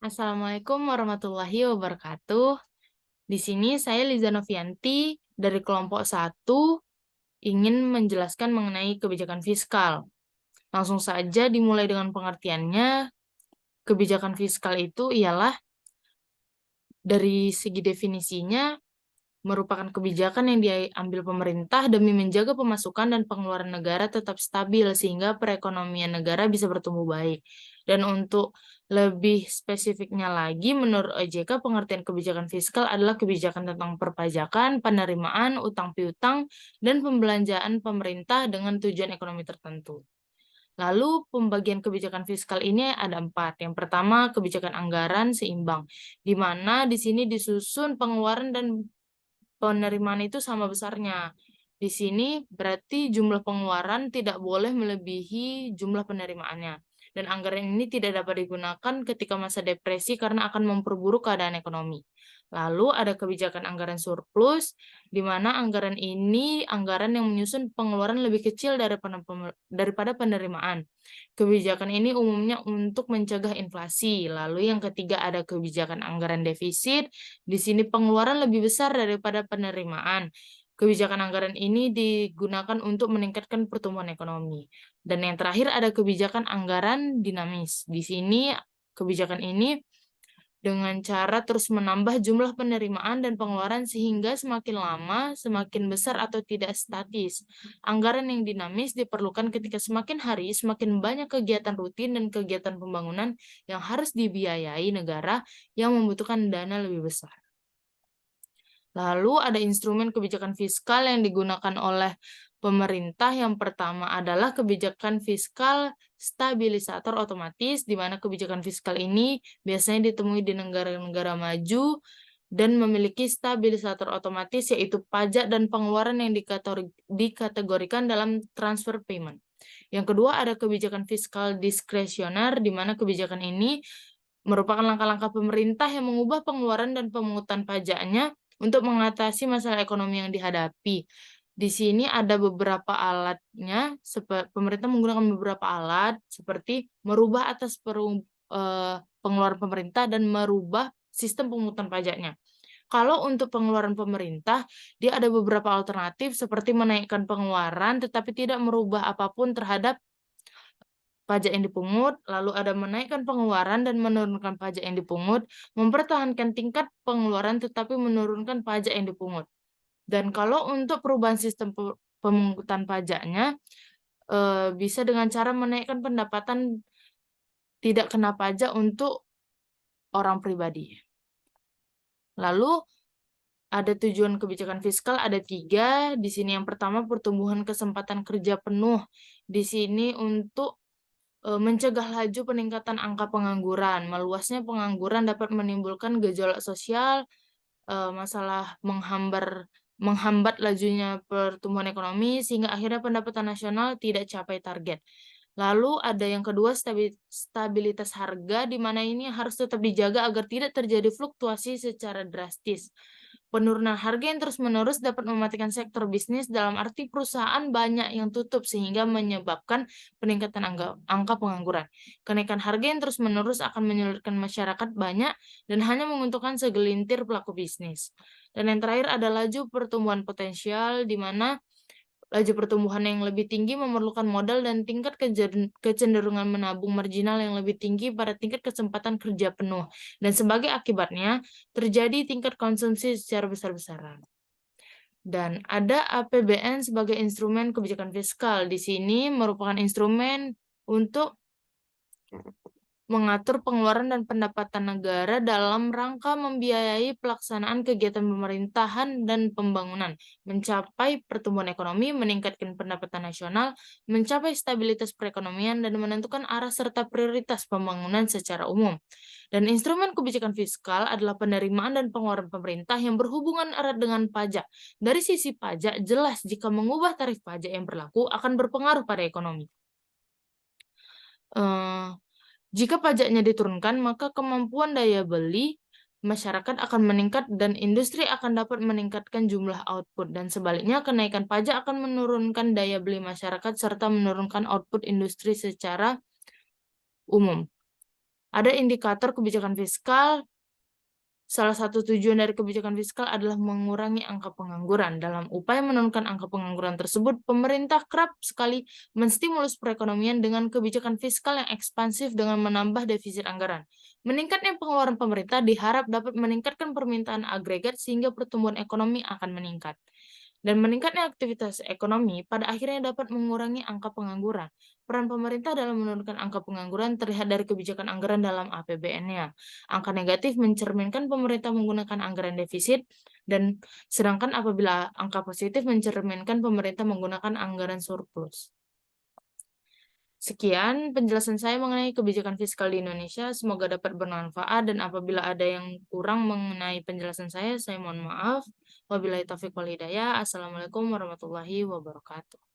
Assalamualaikum warahmatullahi wabarakatuh. Di sini saya Liza Novianti dari kelompok satu ingin menjelaskan mengenai kebijakan fiskal. Langsung saja dimulai dengan pengertiannya. Kebijakan fiskal itu ialah dari segi definisinya merupakan kebijakan yang diambil pemerintah demi menjaga pemasukan dan pengeluaran negara tetap stabil sehingga perekonomian negara bisa bertumbuh baik. Dan untuk lebih spesifiknya lagi, menurut OJK, pengertian kebijakan fiskal adalah kebijakan tentang perpajakan, penerimaan, utang piutang, dan pembelanjaan pemerintah dengan tujuan ekonomi tertentu. Lalu pembagian kebijakan fiskal ini ada 4. Yang pertama, kebijakan anggaran seimbang, di mana di sini disusun pengeluaran dan penerimaan itu sama besarnya. Di sini berarti jumlah pengeluaran tidak boleh melebihi jumlah penerimaannya. Dan anggaran ini tidak dapat digunakan ketika masa depresi karena akan memperburuk keadaan ekonomi. Lalu ada kebijakan anggaran surplus, di mana anggaran ini anggaran yang menyusun pengeluaran lebih kecil daripada penerimaan. Kebijakan ini umumnya untuk mencegah inflasi. Lalu yang ketiga ada kebijakan anggaran defisit, di sini pengeluaran lebih besar daripada penerimaan. Kebijakan anggaran ini digunakan untuk meningkatkan pertumbuhan ekonomi. Dan yang terakhir ada kebijakan anggaran dinamis. Di sini kebijakan ini dengan cara terus menambah jumlah penerimaan dan pengeluaran sehingga semakin lama semakin besar atau tidak statis. Anggaran yang dinamis diperlukan ketika semakin hari semakin banyak kegiatan rutin dan kegiatan pembangunan yang harus dibiayai negara yang membutuhkan dana lebih besar. Lalu ada instrumen kebijakan fiskal yang digunakan oleh pemerintah. Yang pertama adalah kebijakan fiskal stabilisator otomatis, di mana kebijakan fiskal ini biasanya ditemui di negara-negara maju dan memiliki stabilisator otomatis, yaitu pajak dan pengeluaran yang dikategorikan dalam transfer payment. Yang kedua ada kebijakan fiskal diskresioner, di mana kebijakan ini merupakan langkah-langkah pemerintah yang mengubah pengeluaran dan pemungutan pajaknya untuk mengatasi masalah ekonomi yang dihadapi. Di sini ada beberapa alatnya, pemerintah menggunakan beberapa alat seperti merubah pengeluaran pemerintah dan merubah sistem pemungutan pajaknya. Kalau untuk pengeluaran pemerintah, dia ada beberapa alternatif seperti menaikkan pengeluaran tetapi tidak merubah apapun terhadap pajak yang dipungut, lalu ada menaikkan pengeluaran dan menurunkan pajak yang dipungut, mempertahankan tingkat pengeluaran tetapi menurunkan pajak yang dipungut. Dan kalau untuk perubahan sistem pemungutan pajaknya, bisa dengan cara menaikkan pendapatan tidak kena pajak untuk orang pribadi. Lalu ada tujuan kebijakan fiskal ada 3. Di sini yang pertama pertumbuhan kesempatan kerja penuh. Di sini untuk mencegah laju peningkatan angka pengangguran. Meluasnya pengangguran dapat menimbulkan gejolak sosial, masalah menghambat lajunya pertumbuhan ekonomi, sehingga akhirnya pendapatan nasional tidak capai target. Lalu ada yang kedua, stabilitas harga, di mana ini harus tetap dijaga agar tidak terjadi fluktuasi secara drastis. Penurunan harga yang terus-menerus dapat mematikan sektor bisnis, dalam arti perusahaan banyak yang tutup sehingga menyebabkan peningkatan angka pengangguran. Kenaikan harga yang terus-menerus akan menyulitkan masyarakat banyak dan hanya menguntungkan segelintir pelaku bisnis. Dan yang terakhir ada laju pertumbuhan potensial, di mana laju pertumbuhan yang lebih tinggi memerlukan modal dan tingkat kecenderungan menabung marginal yang lebih tinggi pada tingkat kesempatan kerja penuh. Dan sebagai akibatnya, terjadi tingkat konsumsi secara besar-besaran. Dan ada APBN sebagai instrumen kebijakan fiskal. Di sini merupakan instrumen untuk mengatur pengeluaran dan pendapatan negara dalam rangka membiayai pelaksanaan kegiatan pemerintahan dan pembangunan, mencapai pertumbuhan ekonomi, meningkatkan pendapatan nasional, mencapai stabilitas perekonomian, dan menentukan arah serta prioritas pembangunan secara umum. Dan instrumen kebijakan fiskal adalah penerimaan dan pengeluaran pemerintah yang berhubungan erat dengan pajak. Dari sisi pajak, jelas jika mengubah tarif pajak yang berlaku akan berpengaruh pada ekonomi. Jika pajaknya diturunkan, maka kemampuan daya beli masyarakat akan meningkat dan industri akan dapat meningkatkan jumlah output. Dan sebaliknya, kenaikan pajak akan menurunkan daya beli masyarakat serta menurunkan output industri secara umum. Ada indikator kebijakan fiskal. Salah satu tujuan dari kebijakan fiskal adalah mengurangi angka pengangguran. Dalam upaya menurunkan angka pengangguran tersebut, pemerintah kerap sekali menstimulus perekonomian dengan kebijakan fiskal yang ekspansif dengan menambah defisit anggaran. Meningkatnya pengeluaran pemerintah diharap dapat meningkatkan permintaan agregat sehingga pertumbuhan ekonomi akan meningkat. Dan meningkatnya aktivitas ekonomi pada akhirnya dapat mengurangi angka pengangguran. Peran pemerintah dalam menurunkan angka pengangguran terlihat dari kebijakan anggaran dalam APBN-nya. Angka negatif mencerminkan pemerintah menggunakan anggaran defisit, dan sedangkan apabila angka positif mencerminkan pemerintah menggunakan anggaran surplus. Sekian penjelasan saya mengenai kebijakan fiskal di Indonesia. Semoga dapat bermanfaat, dan apabila ada yang kurang mengenai penjelasan saya mohon maaf. Wabillahi taufiq wal hidayah. Assalamualaikum warahmatullahi wabarakatuh.